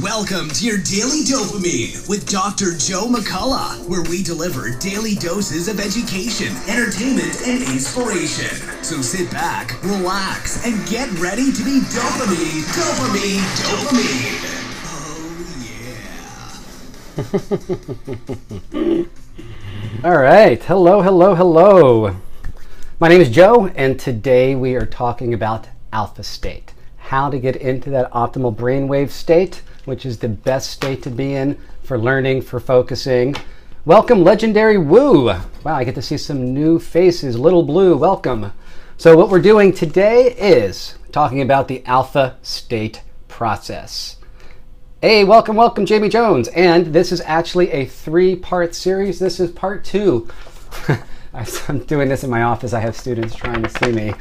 Welcome to your Daily Dopamine with Dr. Joe McCullough, where we deliver daily doses of education, entertainment, and inspiration. So sit back, relax, and get ready to be dopamine, dopamine, dopamine. Oh, yeah. All right. Hello. My name is Joe, and today we are talking about alpha state. How to get into that optimal brainwave state, which is the best state to be in for learning, for focusing. Welcome, Legendary Woo. Wow, I get to see some new faces. Little Blue, welcome. So what we're doing today is talking about the alpha state process. Hey, welcome, Jamie Jones. And this is actually a 3-part series. This is part 2. I'm doing this in my office. I have students trying to see me.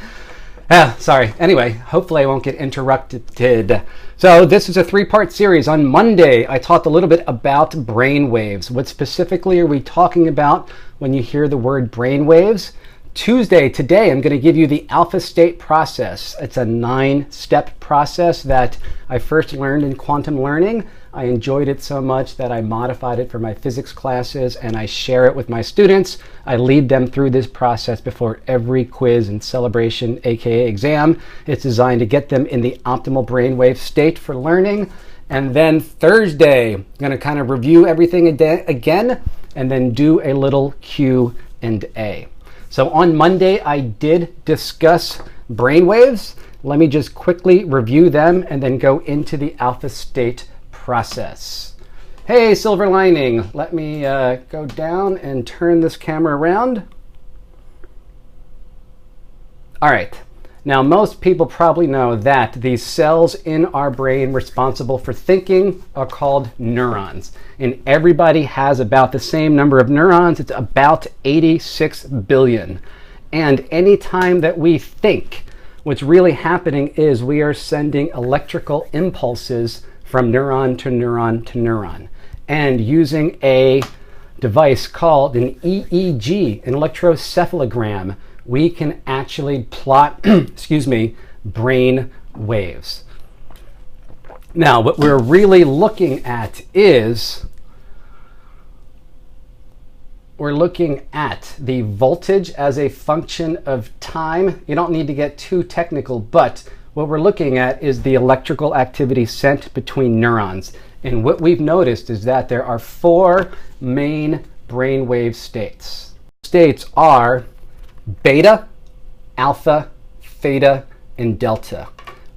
Sorry. Anyway, hopefully I won't get interrupted. So this is a 3-part series. On Monday, I talked a little bit about brain waves. What specifically are we talking about when you hear the word brain waves? Today, I'm going to give you the alpha state process. It's a 9-step process that I first learned in quantum learning. I enjoyed it so much that I modified it for my physics classes and I share it with my students. I lead them through this process before every quiz and celebration, aka exam. It's designed to get them in the optimal brainwave state for learning. And then Thursday, I'm going to kind of review everything again and then do a little Q&A. So on Monday, I did discuss brainwaves. Let me just quickly review them and then go into the alpha state process. Hey, Silver Lining. Let me go down and turn this camera around. All right. Now, most people probably know that the cells in our brain responsible for thinking are called neurons. And everybody has about the same number of neurons. It's about 86 billion. And anytime that we think, what's really happening is we are sending electrical impulses from neuron to neuron to neuron. And using a device called an EEG, an electroencephalogram, we can actually plot, brain waves. Now, what we're really looking at is we're looking at the voltage as a function of time. You don't need to get too technical, but what we're looking at is the electrical activity sent between neurons. And what we've noticed is that there are 4 main brainwave states. States are beta, alpha, theta, and delta.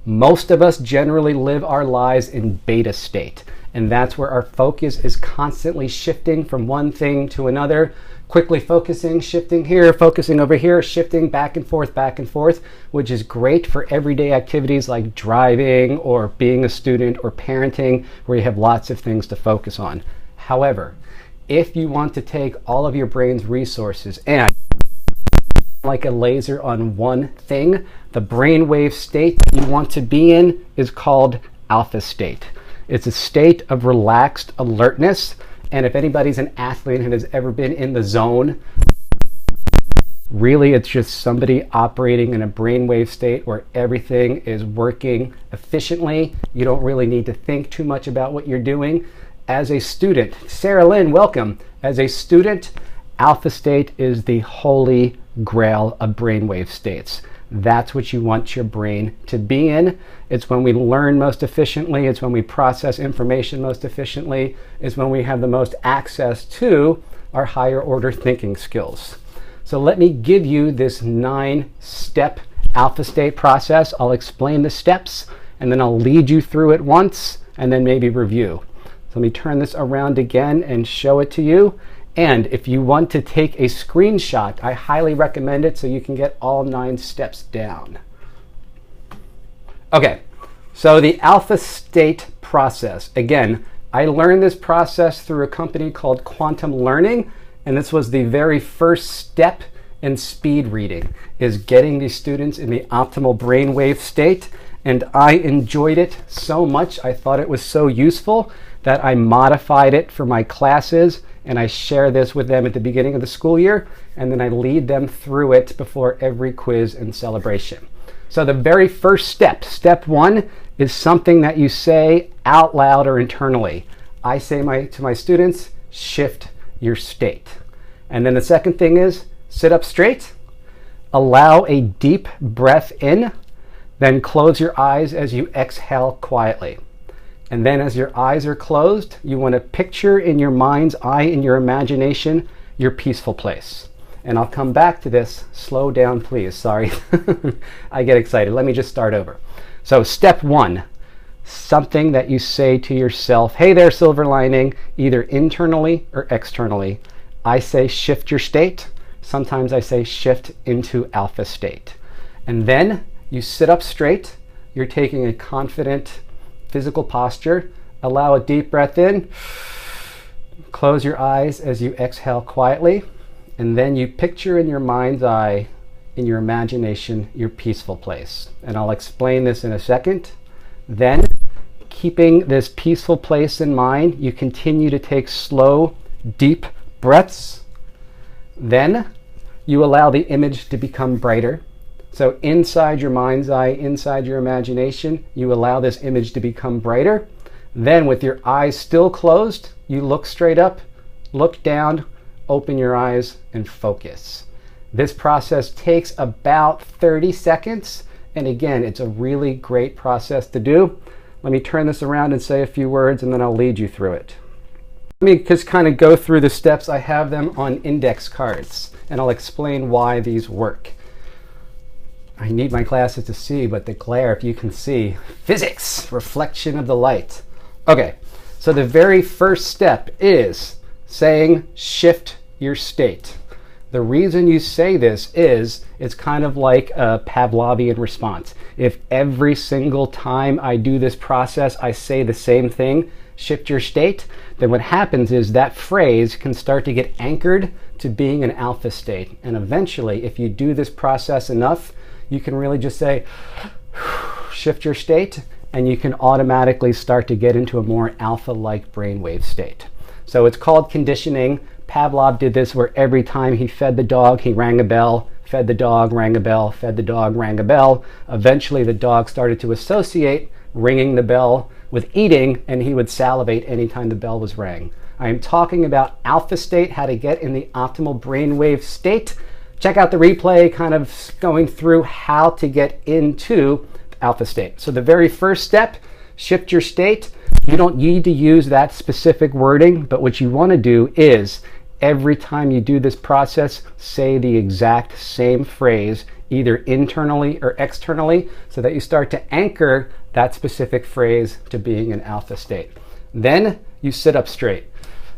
Most of us generally live our lives in beta state, and that's where our focus is constantly shifting from one thing to another, quickly focusing, shifting here, focusing over here, shifting back and forth, which is great for everyday activities like driving or being a student or parenting, where you have lots of things to focus on. However, if you want to take all of your brain's resources and like a laser on one thing, the brainwave state that you want to be in is called alpha state. It's a state of relaxed alertness. And if anybody's an athlete and has ever been in the zone, really it's just somebody operating in a brainwave state where everything is working efficiently. You don't really need to think too much about what you're doing. As a student, Sarah Lynn, welcome. As a student, alpha state is the holy grail of brainwave states. That's what you want your brain to be in. It's when we learn most efficiently. It's when we process information most efficiently. It's when we have the most access to our higher order thinking skills. So let me give you this 9-step alpha state process. I'll explain the steps and then I'll lead you through it once and then maybe review. So let me turn this around again and show it to you. And if you want to take a screenshot, I highly recommend it so you can get all 9 steps down. Okay, so the alpha state process. Again, I learned this process through a company called Quantum Learning, and this was the very first step in speed reading, is getting these students in the optimal brainwave state. And I enjoyed it so much, I thought it was so useful that I modified it for my classes, and I share this with them at the beginning of the school year, and then I lead them through it before every quiz and celebration. So the very first step, step 1, is something that you say out loud or internally. I say to my students, shift your state. And then the second thing is sit up straight, allow a deep breath in, then close your eyes as you exhale quietly. And then as your eyes are closed, you want to picture in your mind's eye, in your imagination, your peaceful place. And I'll come back to this. Slow down, please. Sorry. I get excited. Let me just start over. So step 1, something that you say to yourself, hey there, silver lining, either internally or externally. I say shift your state. Sometimes I say shift into alpha state. And then you sit up straight. You're taking a confident physical posture. Allow a deep breath in. Close your eyes as you exhale quietly. And then you picture in your mind's eye, in your imagination, your peaceful place. And I'll explain this in a second. Then, keeping this peaceful place in mind, you continue to take slow, deep breaths. Then, you allow the image to become brighter. So inside your mind's eye, inside your imagination, you allow this image to become brighter. Then, with your eyes still closed, you look straight up, look down, open your eyes, and focus. This process takes about 30 seconds. And again, it's a really great process to do. Let me turn this around and say a few words, and then I'll lead you through it. Let me just kind of go through the steps. I have them on index cards, and I'll explain why these work. I need my glasses to see, but the glare, if you can see, physics, reflection of the light. Okay, so the very first step is saying shift your state. The reason you say this is it's kind of like a Pavlovian response. If every single time I do this process, I say the same thing, shift your state, then what happens is that phrase can start to get anchored to being an alpha state. And eventually, if you do this process enough, you can really just say, shift your state, and you can automatically start to get into a more alpha-like brainwave state. So it's called conditioning. Pavlov did this where every time he fed the dog, he rang a bell, fed the dog, rang a bell, fed the dog, rang a bell. Eventually, the dog started to associate ringing the bell with eating, and he would salivate anytime the bell was rang. I am talking about alpha state, how to get in the optimal brainwave state. Check out the replay, kind of going through how to get into alpha state. So the very first step, shift your state. You don't need to use that specific wording, but what you want to do is every time you do this process, say the exact same phrase, either internally or externally, so that you start to anchor that specific phrase to being in alpha state. Then you sit up straight.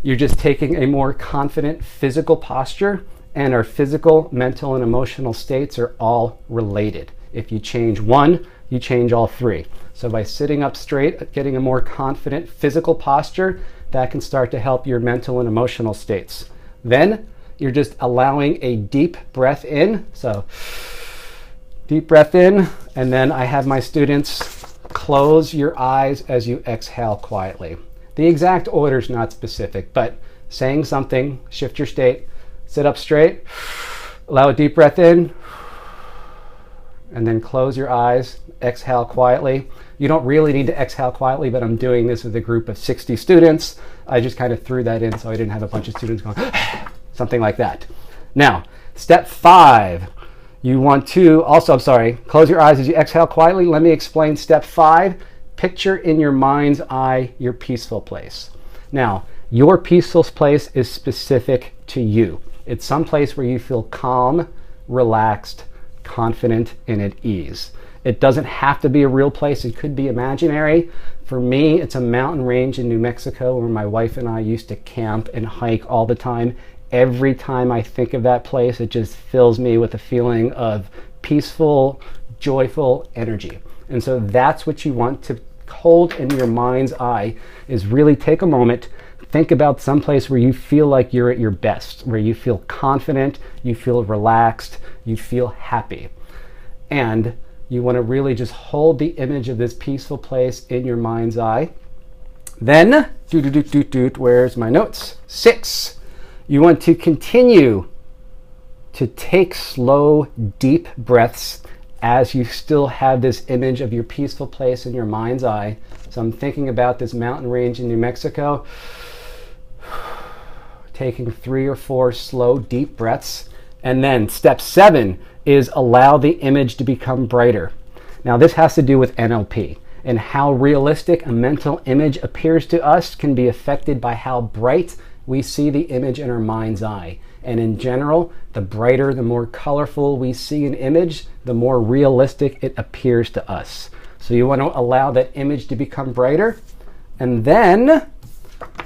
You're just taking a more confident physical posture, and our physical, mental, and emotional states are all related. If you change one, you change all three. So by sitting up straight, getting a more confident physical posture, that can start to help your mental and emotional states. Then you're just allowing a deep breath in. So deep breath in, and then I have my students close your eyes as you exhale quietly. The exact order is not specific, but saying something, shift your state, sit up straight, allow a deep breath in, and then close your eyes, exhale quietly. You don't really need to exhale quietly, but I'm doing this with a group of 60 students. I just kind of threw that in so I didn't have a bunch of students going, something like that. Now, step 5, you want to also, close your eyes as you exhale quietly. Let me explain step 5. Picture in your mind's eye your peaceful place. Now, your peaceful place is specific to you. It's some place where you feel calm, relaxed, confident, and at ease. It doesn't have to be a real place. It could be imaginary. For me, it's a mountain range in New Mexico where my wife and I used to camp and hike all the time. Every time I think of that place, it just fills me with a feeling of peaceful, joyful energy. And so that's what you want to hold in your mind's eye, is really take a moment, think about some place where you feel like you're at your best, where you feel confident, you feel relaxed, you feel happy. And you want to really just hold the image of this peaceful place in your mind's eye. Then, where's my notes? 6, you want to continue to take slow, deep breaths as you still have this image of your peaceful place in your mind's eye. So I'm thinking about this mountain range in New Mexico, taking 3 or 4 slow, deep breaths. And then step 7 is allow the image to become brighter. Now this has to do with NLP, and how realistic a mental image appears to us can be affected by how bright we see the image in our mind's eye. And in general, the brighter, the more colorful we see an image, the more realistic it appears to us. So you want to allow that image to become brighter. And then,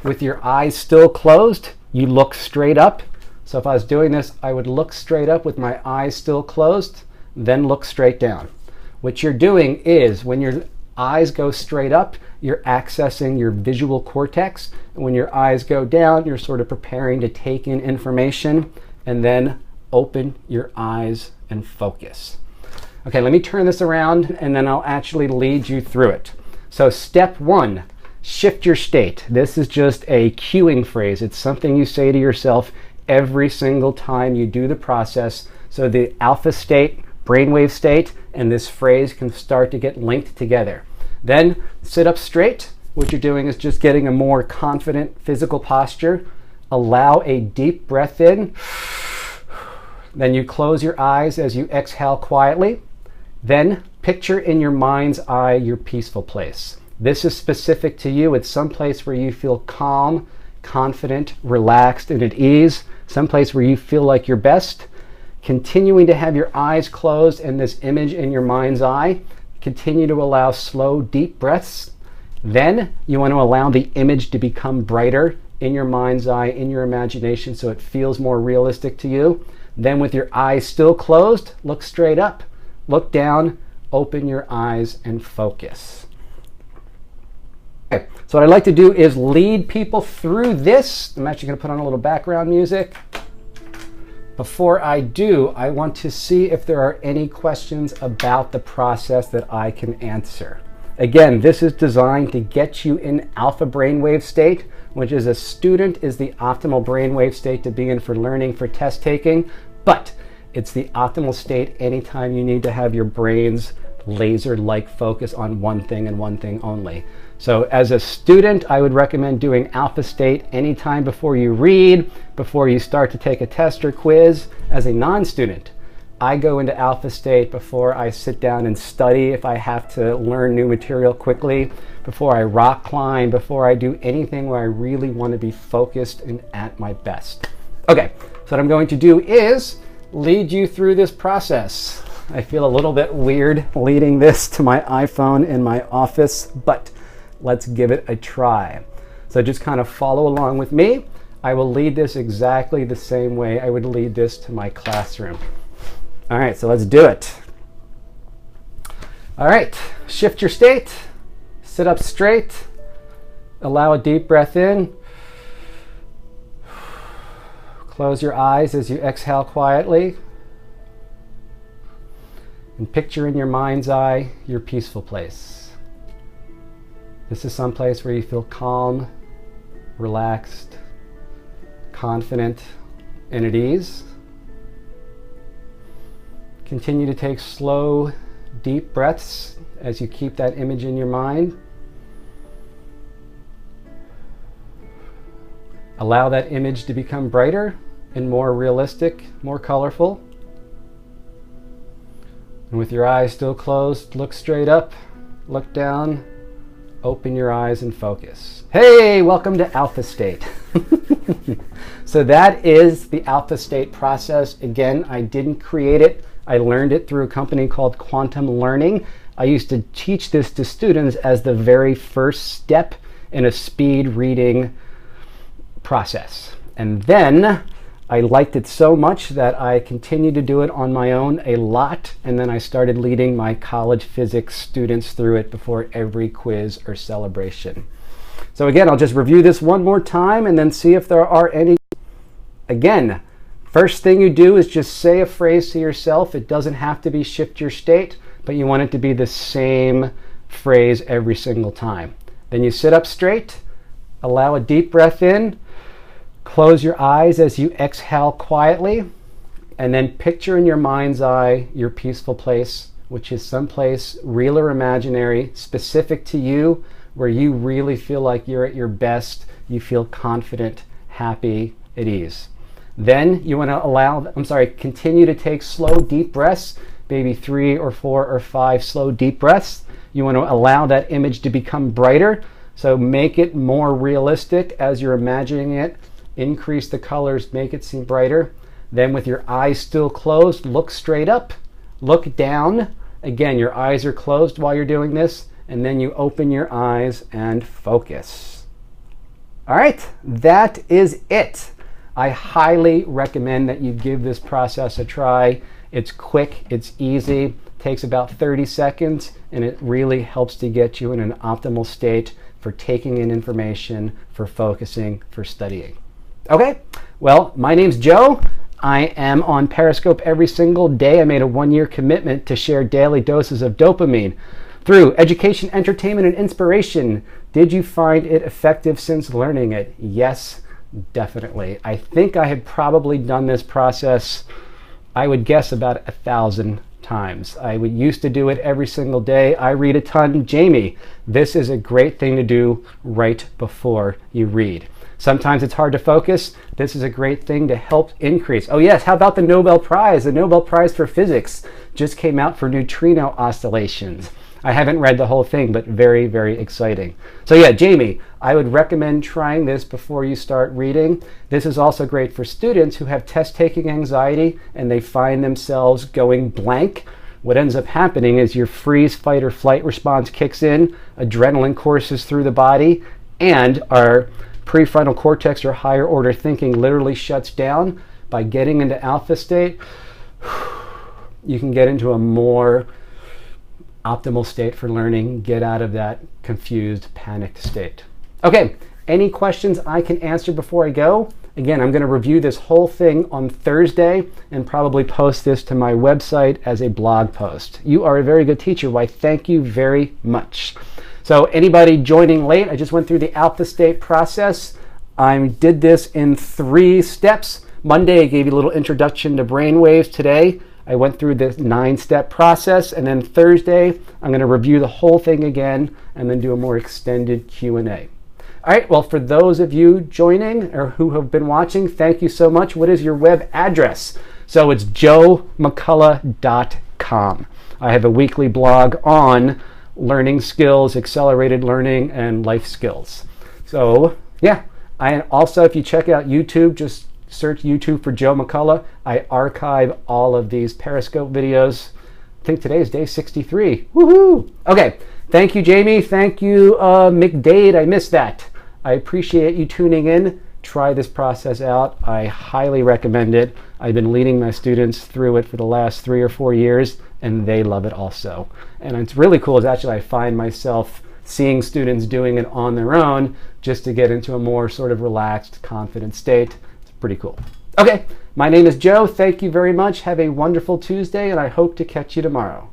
with your eyes still closed, you look straight up. So if I was doing this, I would look straight up with my eyes still closed, then look straight down. What you're doing is, when your eyes go straight up, you're accessing your visual cortex. And when your eyes go down, you're sort of preparing to take in information, and then open your eyes and focus. Okay, let me turn this around and then I'll actually lead you through it. So step 1, shift your state. This is just a cueing phrase. It's something you say to yourself every single time you do the process. So the alpha state, brainwave state, and this phrase can start to get linked together. Then sit up straight. What you're doing is just getting a more confident physical posture. Allow a deep breath in. Then you close your eyes as you exhale quietly. Then picture in your mind's eye your peaceful place. This is specific to you. It's some place where you feel calm, confident, relaxed, and at ease. Some place where you feel like your best. Continuing to have your eyes closed and this image in your mind's eye. Continue to allow slow, deep breaths. Then you want to allow the image to become brighter in your mind's eye, in your imagination, so it feels more realistic to you. Then with your eyes still closed, look straight up, look down, open your eyes and focus. Okay, so what I'd like to do is lead people through this. I'm actually going to put on a little background music. Before I do, I want to see if there are any questions about the process that I can answer. Again, this is designed to get you in alpha brainwave state, which as a student is the optimal brainwave state to be in for learning, for test taking, but it's the optimal state anytime you need to have your brain's laser-like focus on one thing and one thing only. So as a student, I would recommend doing alpha state anytime before you read, before you start to take a test or quiz. As a non-student, I go into alpha state before I sit down and study if I have to learn new material quickly, before I rock climb, before I do anything where I really want to be focused and at my best. Okay, so what I'm going to do is lead you through this process. I feel a little bit weird leading this to my iPhone in my office, but let's give it a try. So just kind of follow along with me. I will lead this exactly the same way I would lead this to my classroom. All right, so let's do it. All right, shift your state, sit up straight, allow a deep breath in. Close your eyes as you exhale quietly. And picture in your mind's eye your peaceful place. This is some place where you feel calm, relaxed, confident, and at ease. Continue to take slow, deep breaths as you keep that image in your mind. Allow that image to become brighter and more realistic, more colorful. And with your eyes still closed, look straight up, look down, open your eyes and focus. Hey, welcome to alpha state. So that is the alpha state process. Again, I didn't create it. I learned it through a company called Quantum Learning. I used to teach this to students as the very first step in a speed reading process. And then I liked it so much that I continued to do it on my own a lot, and then I started leading my college physics students through it before every quiz or celebration. So again, I'll just review this one more time and then see if there are any. Again, first thing you do is just say a phrase to yourself. It doesn't have to be shift your state, but you want it to be the same phrase every single time. Then you sit up straight, allow a deep breath in, close your eyes as you exhale quietly, and then picture in your mind's eye your peaceful place which is someplace real or imaginary, specific to you, where you really feel like you're at your best, you feel confident, happy, at ease. Then you want to continue to take slow, deep breaths, maybe 3 or 4 or 5 slow, deep breaths. You want to allow that image to become brighter, so make it more realistic as you're imagining it. Increase the colors, make it seem brighter. Then with your eyes still closed, look straight up, look down. Again, your eyes are closed while you're doing this, and then you open your eyes and focus. All right, that is it. I highly recommend that you give this process a try. It's quick, it's easy, takes about 30 seconds, and it really helps to get you in an optimal state for taking in information, for focusing, for studying. Okay, well, my name's Joe. I am on Periscope every single day. I made a 1-year commitment to share daily doses of dopamine through education, entertainment, and inspiration. Did you find it effective since learning it? Yes, definitely. I think I had probably done this process, I would guess, about 1,000 times. I used to do it every single day. I read a ton. Jamie, this is a great thing to do right before you read. Sometimes it's hard to focus. This is a great thing to help increase. Oh yes, how about the Nobel Prize? The Nobel Prize for Physics just came out for neutrino oscillations. I haven't read the whole thing, but very, very exciting. So yeah, Jamie, I would recommend trying this before you start reading. This is also great for students who have test-taking anxiety and they find themselves going blank. What ends up happening is your freeze, fight, or flight response kicks in, adrenaline courses through the body, and our prefrontal cortex, or higher order thinking, literally shuts down. By getting into alpha state, you can get into a more optimal state for learning, get out of that confused, panicked state. Okay, any questions I can answer before I go? Again, I'm going to review this whole thing on Thursday and probably post this to my website as a blog post. You are a very good teacher. Why, thank you very much. So anybody joining late, I just went through the alpha state process. I did this in 3 steps. Monday, I gave you a little introduction to brainwaves. Today, I went through this 9-step process. And then Thursday, I'm going to review the whole thing again and then do a more extended Q&A. All right, well, for those of you joining or who have been watching, thank you so much. What is your web address? So it's joemccullough.com. I have a weekly blog on learning skills, accelerated learning, and life skills. So yeah, and also if you check out YouTube, just search YouTube for Joe McCullough. I archive all of these Periscope videos. I think today is day 63. Woohoo! Okay, thank you, Jamie. Thank you, McDade. I missed that. I appreciate you tuning in. Try this process out. I highly recommend it. I've been leading my students through it for the last 3 or 4 years, and they love it also. And it's really cool is actually I find myself seeing students doing it on their own just to get into a more sort of relaxed, confident state. It's pretty cool. Okay, my name is Joe. Thank you very much. Have a wonderful Tuesday, and I hope to catch you tomorrow.